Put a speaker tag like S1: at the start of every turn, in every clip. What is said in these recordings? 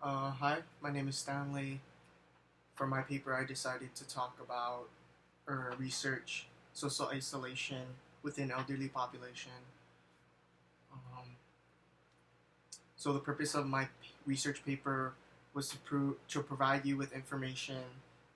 S1: Hi, my name is Stanley. For my paper, I decided to talk about or research social isolation within elderly population. Um, so the purpose of my research paper was to provide you with information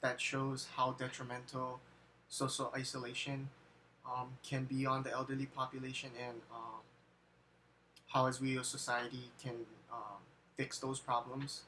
S1: that shows how detrimental social isolation can be on the elderly population and how, as we as society, can fix those problems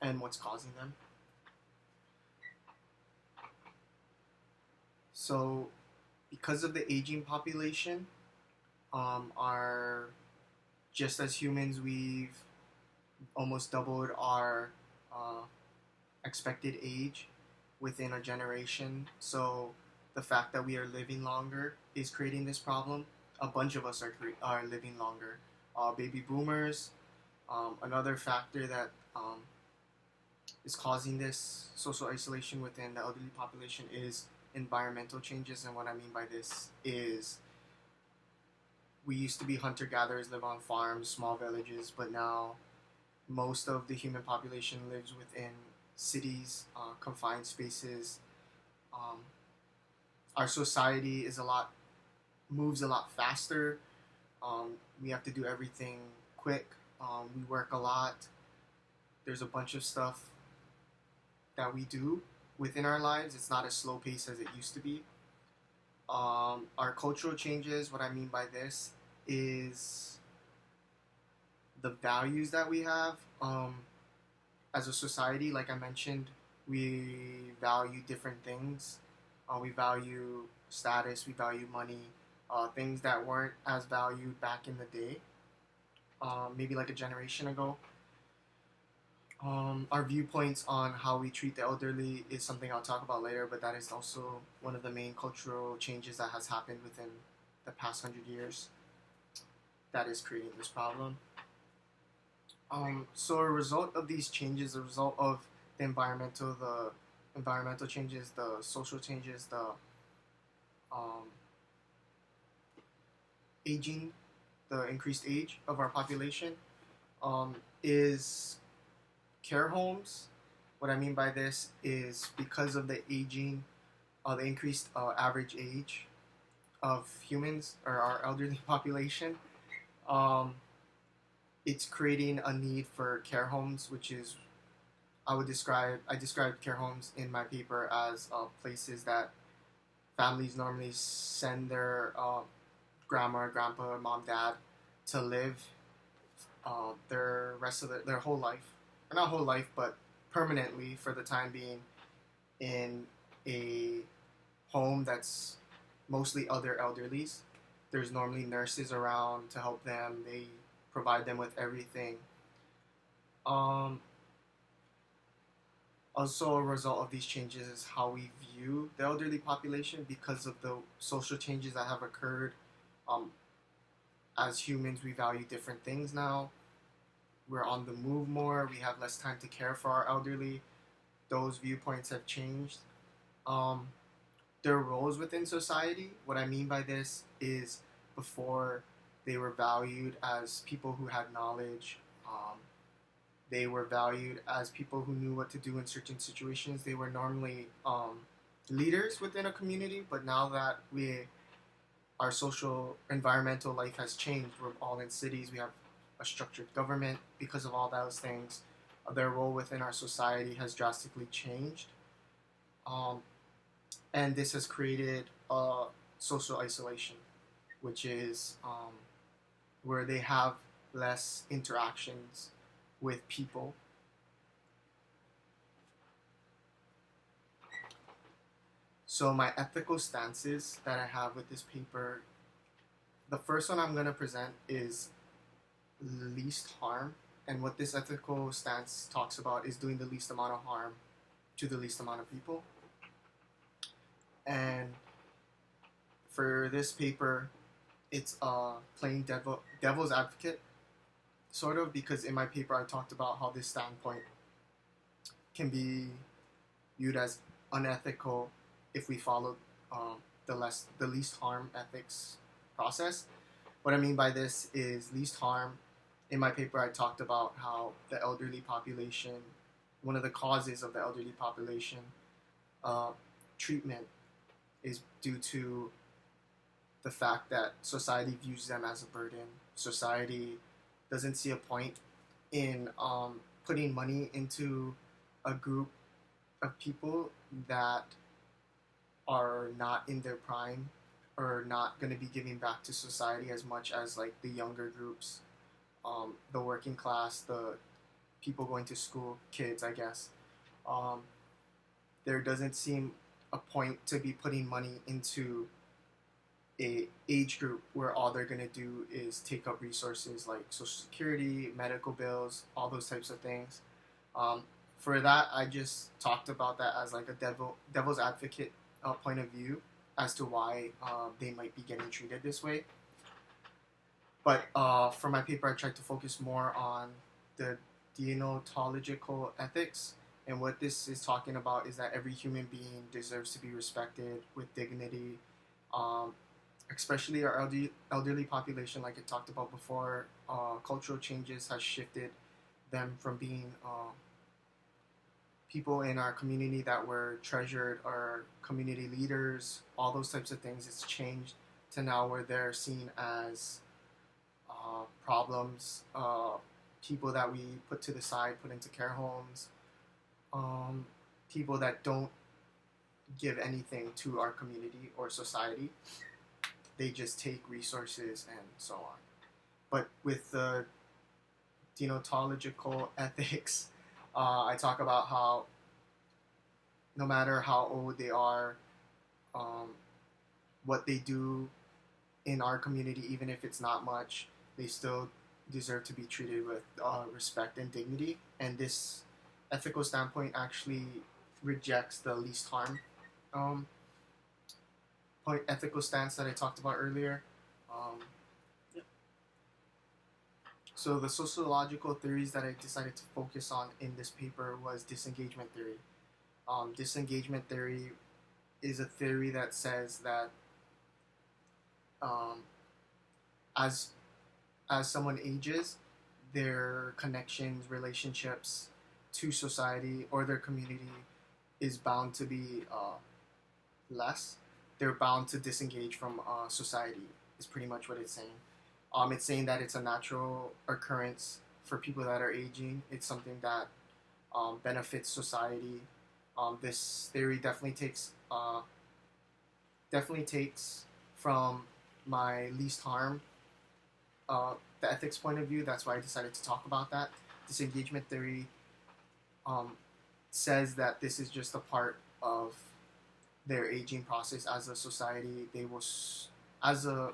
S1: and what's causing them. So, because of the aging population, our just as humans, we've almost doubled our uh, expected age within a generation. So, the fact that we are living longer is creating this problem. A bunch of us are living longer. Baby boomers. Another factor that is causing this social isolation within the elderly population is environmental changes. And what I mean by this is we used to be hunter gatherers, live on farms, small villages, but now most of the human population lives within cities, confined spaces. Um, our society is a lot moves a lot faster. We have to do everything quick. We work a lot. There's a bunch of stuff that we do within our lives. It's not as slow paced as it used to be. Our cultural changes. What I mean by this is the values that we have as a society. Like I mentioned, we value different things. We value status, we value money, things that weren't as valued back in the day, maybe like a generation ago. Our viewpoints on how we treat the elderly is something I'll talk about later, but that is also one of the main cultural changes that has happened within the past 100 years that is creating this problem. So a result of these changes, a result of the environmental changes, the social changes, the um, aging, the increased age of our population, is care homes. What I mean by this is because of the aging, the increased average age of humans or our elderly population, um, it's creating a need for care homes, which is I describe care homes in my paper as places that families normally send their grandma, grandpa, mom, dad to live their rest of their whole life, or not whole life, but permanently for the time being in a home that's mostly other elderlies. There's normally nurses around to help them. They provide them with everything. Um, Also, a result of these changes is how we view the elderly population because of the social changes that have occurred. Um, as humans, we value different things now. We're on the move more. We have less time to care for our elderly. Those viewpoints have changed. Um, their roles within society. What I mean by this is before they were valued as people who had knowledge. They were valued as people who knew what to do in certain situations. They were normally leaders within a community, but now that our social environmental life has changed, we're all in cities. We have a structured government. Because of all those things, their role within our society has drastically changed, um, and this has created social isolation, which is where they have less interactions with people. So my ethical stances that I have with this paper, the first one I'm going to present is least harm. And what this ethical stance talks about is doing the least amount of harm to the least amount of people. And for this paper, it's playing devil's advocate, sort of, because in my paper I talked about how this standpoint can be viewed as unethical if we follow the least harm ethics process. What I mean by this is least harm In my paper, I talked about how the elderly population, one of the causes of the elderly population uh, treatment is due to the fact that society views them as a burden. Society doesn't see a point in putting money into a group of people that are not in their prime or not going to be giving back to society as much as like the younger groups, the working class, the people going to school, kids, I guess. Um, there doesn't seem a point to be putting money into a age group where all they're going to do is take up resources like social security, medical bills, all those types of things. Um, for that, I just talked about that as like a devil's advocate point of view as to why they might be getting treated this way. But for my paper, I tried to focus more on the deontological ethics. And what this is talking about is that every human being deserves to be respected with dignity, um, especially our elderly population, like I talked about before. Cultural changes has shifted them from being people in our community that were treasured or community leaders, all those types of things. It's changed to now where they're seen as problems, people that we put to the side, put into care homes, um, people that don't give anything to our community or society. They just take resources and so on. But with the deontological ethics, I talk about how no matter how old they are, um, what they do in our community, even if it's not much, they still deserve to be treated with respect and dignity. And this ethical standpoint actually rejects the least harm um, ethical stance that I talked about earlier. Um, yeah. So the sociological theories that I decided to focus on in this paper was disengagement theory. Disengagement theory is a theory that says that um, as someone ages, their connections, relationships to society or their community is bound to be less. They're bound to disengage from society. Is pretty much what it's saying. It's saying that it's a natural occurrence for people that are aging. It's something that benefits society. This theory definitely takes from my least harm, the ethics point of view. That's why I decided to talk about that. Disengagement theory um, says that this is just a part of their aging process as a society. They will, as a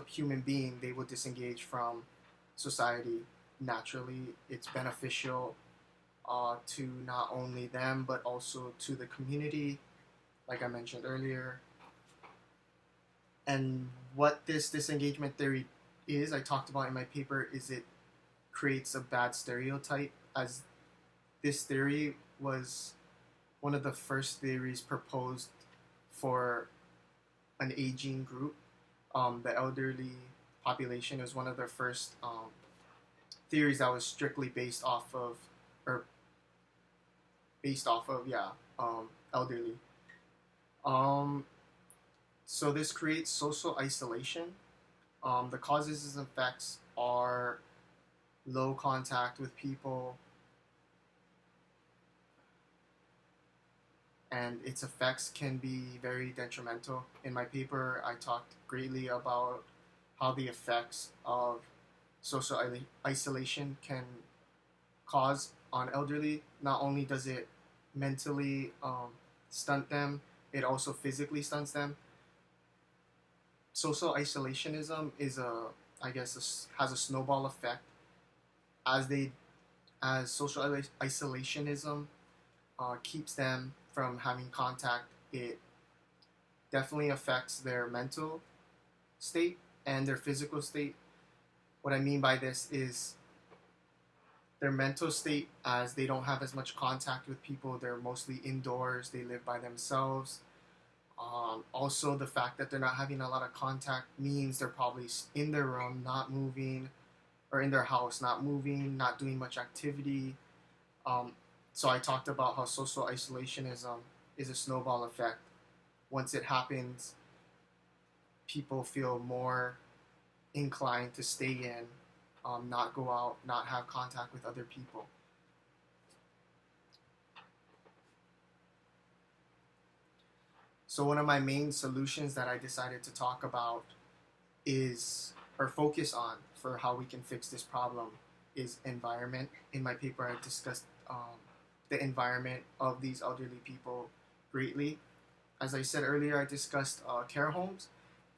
S1: human being, they will disengage from society naturally. It's beneficial to not only them but also to the community, like I mentioned earlier. And what this disengagement theory is, I talked about in my paper, is it creates a bad stereotype, as this theory was one of the first theories proposed for an aging group. The elderly population was one of the first theories that was strictly based off of, elderly. Um, so this creates social isolation. The causes and effects are low contact with people, and its effects can be very detrimental. In my paper, I talked greatly about how the effects of social isolation can cause on elderly. Not only does it mentally stunt them, it also physically stunts them. Social isolationism is has a snowball effect as social isolationism keeps them from having contact. It definitely affects their mental state and their physical state. What I mean by this is their mental state, as they don't have as much contact with people. They're mostly indoors. They live by themselves. Also, the fact that they're not having a lot of contact means they're probably in their room, not moving, or in their house, not moving, not doing much activity. Um, so I talked about how social isolationism is a snowball effect. Once it happens, people feel more inclined to stay in, not go out, not have contact with other people. So one of my main solutions that I decided to talk about is, or focus on, for how we can fix this problem is environment. In my paper, I discussed the environment of these elderly people greatly. As I said earlier, I discussed care homes,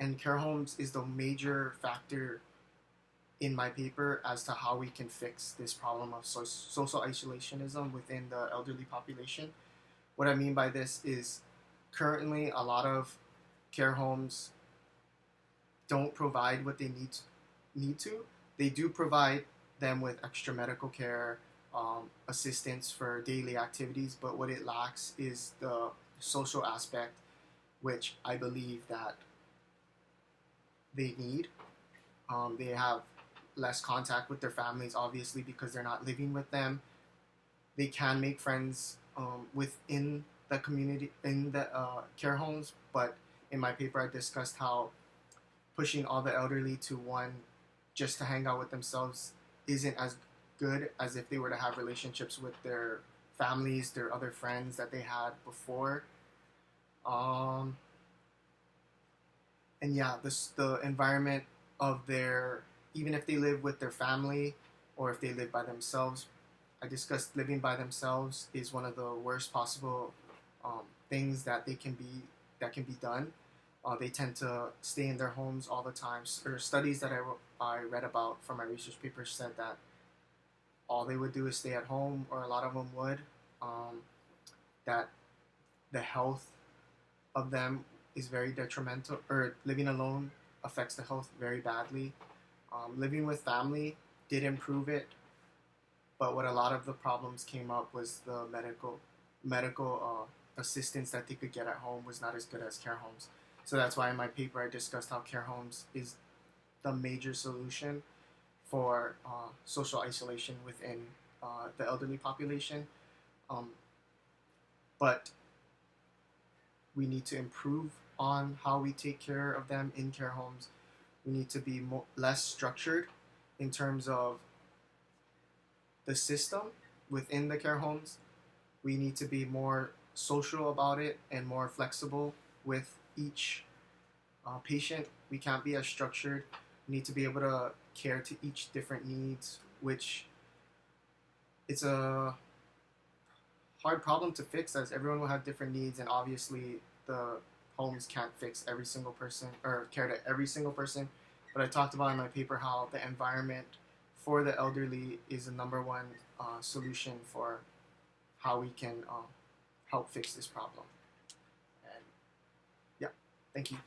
S1: and care homes is the major factor in my paper as to how we can fix this problem of social isolationism within the elderly population. What I mean by this is currently a lot of care homes don't provide what they need to. They do provide them with extra medical care, assistance for daily activities, but what it lacks is the social aspect, which I believe that they need. They have less contact with their families, obviously, because they're not living with them. They can make friends within the community, in the care homes, but in my paper, I discussed how pushing all the elderly to one just to hang out with themselves isn't as good as if they were to have relationships with their families, their other friends that they had before. And yeah, the environment of their, even if they live with their family or if they live by themselves, I discussed living by themselves is one of the worst possible things that can be done. They tend to stay in their homes all the time. Or studies that I read about from my research papers said that all they would do is stay at home, or a lot of them would. That the health of them is very detrimental, or living alone affects the health very badly. Living with family did improve it, but what a lot of the problems came up was the medical assistance that they could get at home was not as good as care homes. So that's why in my paper I discussed how care homes is the major solution for social isolation within the elderly population. Um, but we need to improve on how we take care of them in care homes. We need to be less structured in terms of the system within the care homes. We need to be more social about it and more flexible with each patient. We can't be as structured. We need to be able to care to each different needs, which it's a hard problem to fix as everyone will have different needs, and obviously the homes can't fix every single person or care to every single person. But I talked about in my paper how the environment for the elderly is the number one solution for how we can help fix this problem. And yeah, thank you.